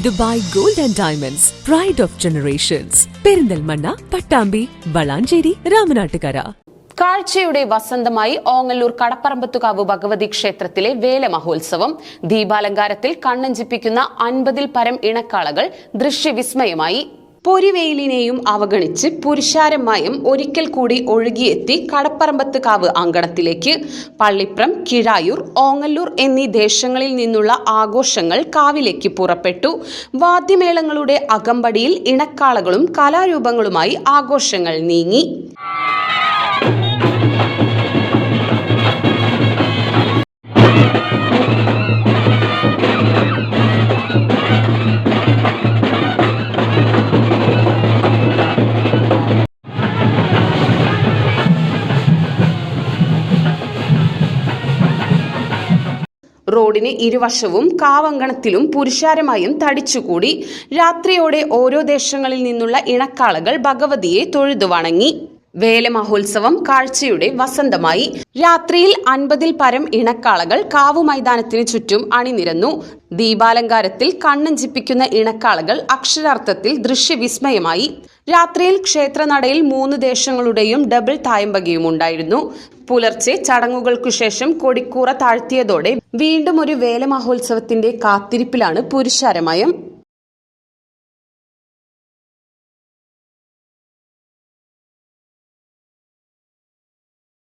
Dubai gold and diamonds, pride of generations, Perinthalmanna, Pattambi, Valanchery, Ramanattukara. കാഴ്ചയുടെ വസന്തമായി ഓങ്ങല്ലൂർ കടപ്പറമ്പത്തുകാവ് ഭഗവതി ക്ഷേത്രത്തിലെ വേലമഹോത്സവം. ദീപാലങ്കാരത്തിൽ കണ്ണഞ്ചിപ്പിക്കുന്ന 50-ൽ പരം ഇണക്കാളകൾ ദൃശ്യവിസ്മയമായി. പൊരിവെയിലിനെയും അവഗണിച്ച് പുരുഷാരമായും ഒരിക്കൽ കൂടി ഒഴുകിയെത്തി കടപ്പറമ്പത്തുകാവ് അങ്കണത്തിലേക്ക്. പള്ളിപ്രം, കിഴായൂർ, ഓങ്ങല്ലൂർ എന്നീ ദേശങ്ങളിൽ നിന്നുള്ള ആഘോഷങ്ങൾ കാവിലേക്ക് പുറപ്പെട്ടു. വാദ്യമേളങ്ങളുടെ അകമ്പടിയിൽ ഇണക്കാളകളും കലാരൂപങ്ങളുമായി ആഘോഷങ്ങൾ നീങ്ങി. റോഡിന് ഇരുവശവും കാവങ്കണത്തിലും പുരുഷാരമായും തടിച്ചുകൂടി. രാത്രിയോടെ ഓരോ ദേശങ്ങളിൽ നിന്നുള്ള ഇണക്കാളകൾ ഭഗവതിയെ തൊഴുതു വണങ്ങി. വേലമഹോത്സവം കാഴ്ചയുടെ വസന്തമായി. രാത്രിയിൽ 50-ൽ പരം ഇണക്കാളകൾ കാവു മൈതാനത്തിന് ചുറ്റും അണിനിരന്നു. ദീപാലങ്കാരത്തിൽ കണ്ണഞ്ചിപ്പിക്കുന്ന ഇണക്കാളകൾ അക്ഷരാർത്ഥത്തിൽ ദൃശ്യവിസ്മയമായി. രാത്രിയിൽ ക്ഷേത്രനടയിൽ 3 ദേശങ്ങളുടെയും ഡബിൾ തായമ്പകയും ഉണ്ടായിരുന്നു. പുലർച്ചെ ചടങ്ങുകൾക്കു ശേഷം കൊടിക്കൂറ താഴ്ത്തിയതോടെ വീണ്ടും ഒരു വേലമഹോത്സവത്തിന്റെ കാത്തിരിപ്പിലാണ് പുരുഷാരമയം.